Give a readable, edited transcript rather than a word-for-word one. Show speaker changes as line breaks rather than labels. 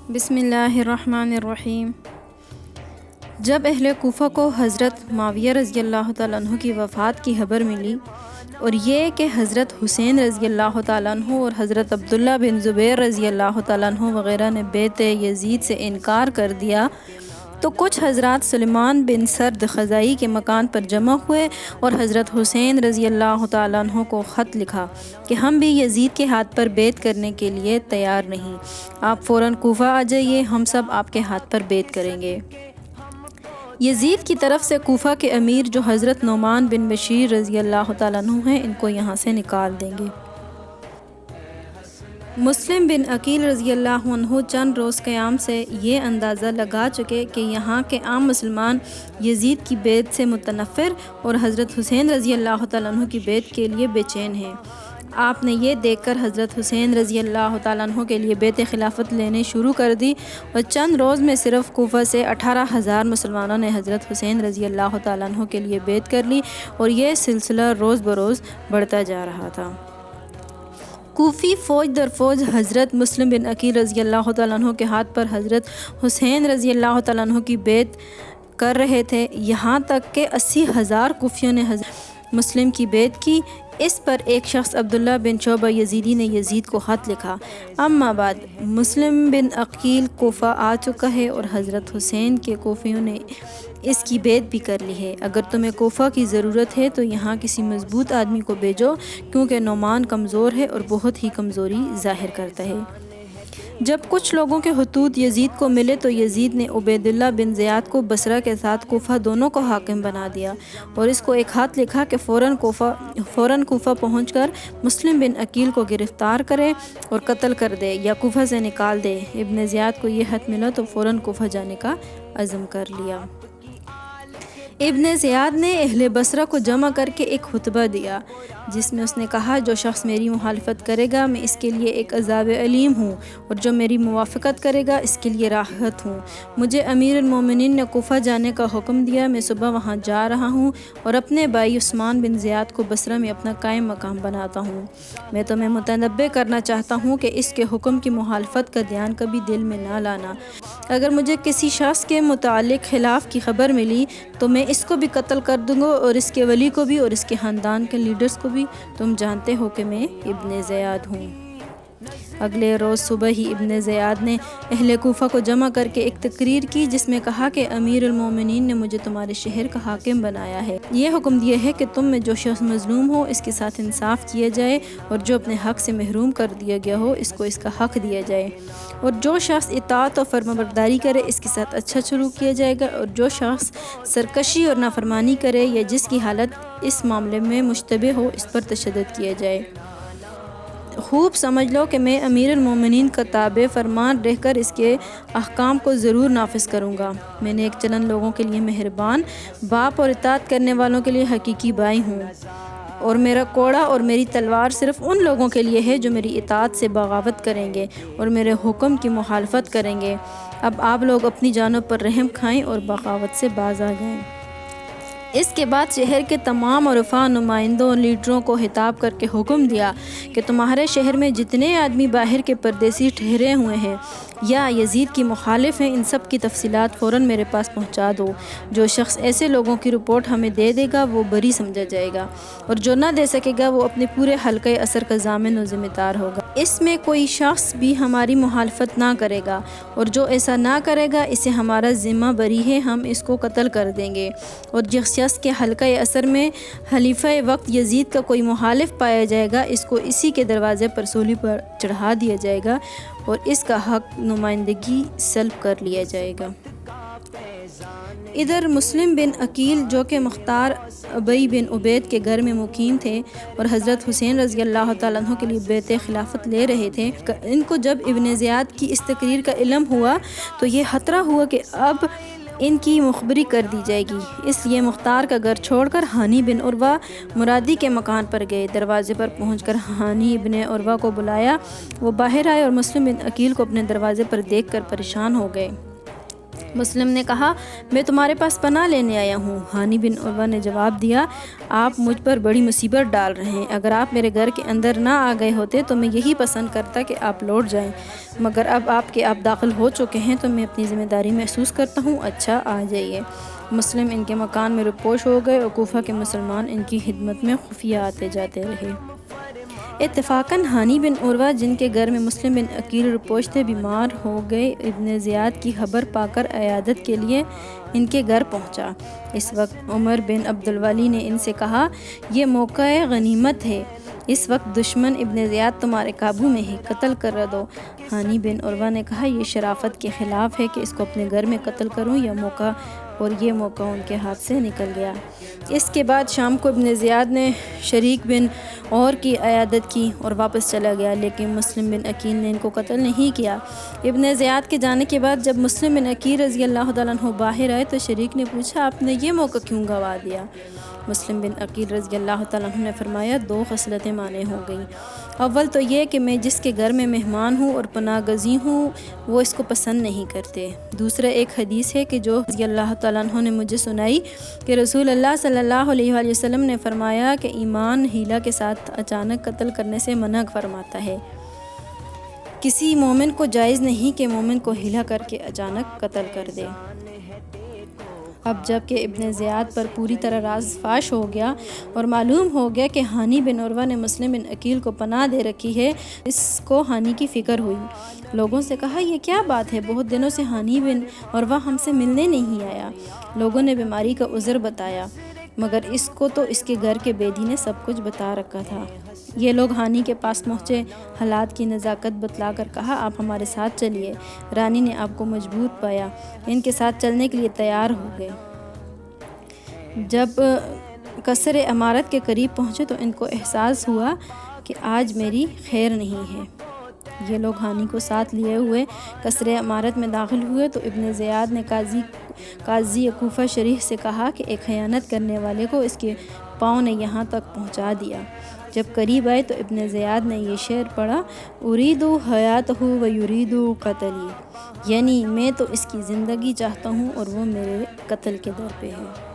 بسم اللہ الرحمن الرحیم۔ جب اہل کوفہ کو حضرت معاویہ رضی اللہ تعالیٰ عنہ کی وفات کی خبر ملی اور یہ کہ حضرت حسین رضی اللہ تعالیٰ عنہ اور حضرت عبداللہ بن زبیر رضی اللہ تعالیٰ عنہ وغیرہ نے بیعت یزید سے انکار کر دیا تو کچھ حضرات سلیمان بن سرد خزائی کے مکان پر جمع ہوئے اور حضرت حسین رضی اللہ تعالیٰ عنہ کو خط لکھا کہ ہم بھی یزید کے ہاتھ پر بیعت کرنے کے لیے تیار نہیں، آپ فوراً کوفہ آ جائیے، ہم سب آپ کے ہاتھ پر بیعت کریں گے۔ یزید کی طرف سے کوفہ کے امیر جو حضرت نعمان بن بشیر رضی اللہ تعالیٰ عنہ ہیں، ان کو یہاں سے نکال دیں گے۔ مسلم بن عقیل رضی اللہ عنہ چند روز قیام سے یہ اندازہ لگا چکے کہ یہاں کے عام مسلمان یزید کی بیعت سے متنفر اور حضرت حسین رضی اللہ تعالیٰ عنہ کی بیعت کے لیے بے چین ہیں۔ آپ نے یہ دیکھ کر حضرت حسین رضی اللہ تعالیٰ عنہ کے لیے بیعت خلافت لینے شروع کر دی اور چند روز میں صرف کوفہ سے 18,000 مسلمانوں نے حضرت حسین رضی اللہ تعالیٰ عنہ کے لیے بیعت کر لی اور یہ سلسلہ روز بروز بڑھتا جا رہا تھا۔ کوفی فوج در فوج حضرت مسلم بن عقیل رضی اللہ تعالیٰ عنہ کے ہاتھ پر حضرت حسین رضی اللہ تعالیٰ عنہ کی بیعت کر رہے تھے، یہاں تک کہ 80,000 کوفیوں نے حضرت مسلم کی بیعت کی۔ اس پر ایک شخص عبداللہ بن شعبہ یزیدی نے یزید کو خط لکھا، اما بعد مسلم بن عقیل کوفہ آ چکا ہے اور حضرت حسین کے کوفیوں نے اس کی بیعت بھی کر لی ہے، اگر تمہیں کوفہ کی ضرورت ہے تو یہاں کسی مضبوط آدمی کو بھیجو، کیونکہ نعمان کمزور ہے اور بہت ہی کمزوری ظاہر کرتا ہے۔ جب کچھ لوگوں کے خطوط یزید کو ملے تو یزید نے عبیداللہ بن زیاد کو بصرہ کے ساتھ کوفہ دونوں کو حاکم بنا دیا اور اس کو ایک خط لکھا کہ فوراً کوفہ پہنچ کر مسلم بن عقیل کو گرفتار کرے اور قتل کر دے یا کوفہ سے نکال دے۔ ابن زیاد کو یہ خط ملا تو فوراً کوفہ جانے کا عزم کر لیا۔ ابن زیاد نے اہل بصرہ کو جمع کر کے ایک خطبہ دیا جس میں اس نے کہا، جو شخص میری مخالفت کرے گا میں اس کے لیے ایک عذاب علیم ہوں اور جو میری موافقت کرے گا اس کے لیے راحت ہوں۔ مجھے امیر المومنین نے کوفہ جانے کا حکم دیا، میں صبح وہاں جا رہا ہوں اور اپنے بھائی عثمان بن زیاد کو بصرہ میں اپنا قائم مقام بناتا ہوں۔ میں تمہیں متنبہ کرنا چاہتا ہوں کہ اس کے حکم کی مخالفت کا دھیان کبھی دل میں نہ لانا۔ اگر مجھے کسی شخص کے متعلق خلاف کی خبر ملی تو میں اس کو بھی قتل کر دوں گا اور اس کے ولی کو بھی اور اس کے خاندان کے لیڈرز کو بھی۔ تم جانتے ہو کہ میں ابن زیاد ہوں۔ اگلے روز صبح ہی ابن زیاد نے اہل کوفہ کو جمع کر کے ایک تقریر کی جس میں کہا کہ امیر المومنین نے مجھے تمہارے شہر کا حاکم بنایا ہے، یہ حکم دیا ہے کہ تم میں جو شخص مظلوم ہو اس کے ساتھ انصاف کیا جائے اور جو اپنے حق سے محروم کر دیا گیا ہو اس کو اس کا حق دیا جائے، اور جو شخص اطاعت و فرمانبرداری کرے اس کے ساتھ اچھا سلوک کیا جائے گا، اور جو شخص سرکشی اور نافرمانی کرے یا جس کی حالت اس معاملے میں مشتبہ ہو اس پر تشدد کیا جائے۔ خوب سمجھ لو کہ میں امیر المومنین کا تابع فرمان رہ کر اس کے احکام کو ضرور نافذ کروں گا۔ میں نے ایک چند لوگوں کے لیے مہربان باپ اور اطاعت کرنے والوں کے لیے حقیقی بھائی ہوں، اور میرا کوڑا اور میری تلوار صرف ان لوگوں کے لیے ہے جو میری اطاعت سے بغاوت کریں گے اور میرے حکم کی مخالفت کریں گے۔ اب آپ لوگ اپنی جانوں پر رحم کھائیں اور بغاوت سے باز آ جائیں۔ اس کے بعد شہر کے تمام عرفاء، نمائندوں اور لیڈروں کو خطاب کر کے حکم دیا کہ تمہارے شہر میں جتنے آدمی باہر کے پردیسی ٹھہرے ہوئے ہیں یا یزید کی مخالف ہیں ان سب کی تفصیلات فوراً میرے پاس پہنچا دو۔ جو شخص ایسے لوگوں کی رپورٹ ہمیں دے دے گا وہ بری سمجھا جائے گا، اور جو نہ دے سکے گا وہ اپنے پورے حلقۂ اثر کا ضامن و ذمہ دار ہوگا۔ اس میں کوئی شخص بھی ہماری مخالفت نہ کرے گا، اور جو ایسا نہ کرے گا اسے ہمارا ذمہ بری ہے، ہم اس کو قتل کر دیں گے، اور جس شخص کے حلقۂ اثر میں خلیفہ وقت یزید کا کوئی مخالف پایا جائے گا اس کو اسی کے دروازے پر سولی پر چڑھا دیا جائے گا اور اس کا حق نمائندگی سلب کر لیا جائے گا۔ ادھر مسلم بن عقیل جو کہ مختار ابی بن عبید کے گھر میں مقیم تھے اور حضرت حسین رضی اللہ تعالیٰ عنہ کے لیے بیعت خلافت لے رہے تھے، ان کو جب ابن زیاد کی اس تقریر کا علم ہوا تو یہ خطرہ ہوا کہ اب ان کی مخبری کر دی جائے گی، اس لیے مختار کا گھر چھوڑ کر ہانی بن عروہ مرادی کے مکان پر گئے۔ دروازے پر پہنچ کر ہانی بن عروہ کو بلایا، وہ باہر آئے اور مسلم بن عقیل کو اپنے دروازے پر دیکھ کر پریشان ہو گئے۔ مسلم نے کہا میں تمہارے پاس پناہ لینے آیا ہوں۔ ہانی بن عروہ نے جواب دیا آپ مجھ پر بڑی مصیبت ڈال رہے ہیں، اگر آپ میرے گھر کے اندر نہ آ گئے ہوتے تو میں یہی پسند کرتا کہ آپ لوٹ جائیں، مگر اب آپ داخل ہو چکے ہیں تو میں اپنی ذمہ داری محسوس کرتا ہوں، اچھا آ جائیے۔ مسلم ان کے مکان میں روپوش ہو گئے اور کوفہ کے مسلمان ان کی خدمت میں خفیہ آتے جاتے رہے۔ اتفاقاً ہانی بن عروہ جن کے گھر میں مسلم بن عقیل روپوش تھے بیمار ہو گئے۔ ابن زیاد کی خبر پا کر عیادت کے لیے ان کے گھر پہنچا۔ اس وقت عمر بن عبدالولی نے ان سے کہا یہ موقع غنیمت ہے، اس وقت دشمن ابن زیاد تمہارے قابو میں ہے، قتل کر دو۔ ہانی بن عروہ نے کہا یہ شرافت کے خلاف ہے کہ اس کو اپنے گھر میں قتل کروں، یہ موقع ان کے ہاتھ سے نکل گیا۔ اس کے بعد شام کو ابن زیاد نے شریک بن اور کی عیادت کی اور واپس چلا گیا، لیکن مسلم بن عقیل نے ان کو قتل نہیں کیا۔ ابن زیاد کے جانے کے بعد جب مسلم بن عقیل رضی اللہ تعالیٰ عنہ باہر آئے تو شریک نے پوچھا آپ نے یہ موقع کیوں گنوا دیا؟ مسلم بن عقیل رضی اللہ تعالیٰ عنہ نے فرمایا دو خصلتیں مانع ہو گئیں، اول تو یہ کہ میں جس کے گھر میں مہمان ہوں اور پناہ گزین ہوں وہ اس کو پسند نہیں کرتے، دوسرا ایک حدیث ہے کہ جو رضی اللہ تعالیٰ عنہ نے مجھے سنائی کہ رسول اللہ صلی اللہ علیہ وآلہ وسلم نے فرمایا کہ ایمان حیلہ کے ساتھ اچانک قتل کرنے سے منع فرماتا ہے، کسی مومن کو جائز نہیں کہ مومن کو حیلہ کر کے اچانک قتل کر دے۔ اب جب کہ ابن زیاد پر پوری طرح راز فاش ہو گیا اور معلوم ہو گیا کہ ہانی بن عروہ نے مسلم بن عقیل کو پناہ دے رکھی ہے، اس کو ہانی کی فکر ہوئی۔ لوگوں سے کہا یہ کیا بات ہے، بہت دنوں سے ہانی بن عروہ ہم سے ملنے نہیں آیا۔ لوگوں نے بیماری کا عذر بتایا، مگر اس کو تو اس کے گھر کے بیدی نے سب کچھ بتا رکھا تھا۔ یہ لوگ ہانی کے پاس پہنچے، حالات کی نزاکت بتلا کر کہا آپ ہمارے ساتھ چلیے۔ رانی نے آپ کو مضبوط پایا، ان کے ساتھ چلنے کے لیے تیار ہو گئے۔ جب قصر عمارت کے قریب پہنچے تو ان کو احساس ہوا کہ آج میری خیر نہیں ہے۔ یہ لوگ ہانی کو ساتھ لیے ہوئے قصر عمارت میں داخل ہوئے تو ابن زیاد نے قاضی کوفہ شریح سے کہا کہ ایک خیانت کرنے والے کو اس کے پاؤں نے یہاں تک پہنچا دیا۔ جب قریب آئے تو ابن زیاد نے یہ شعر پڑھا اریدو حیاتہ و یریدو قتلی، یعنی میں تو اس کی زندگی چاہتا ہوں اور وہ میرے قتل کے در پہ ہے۔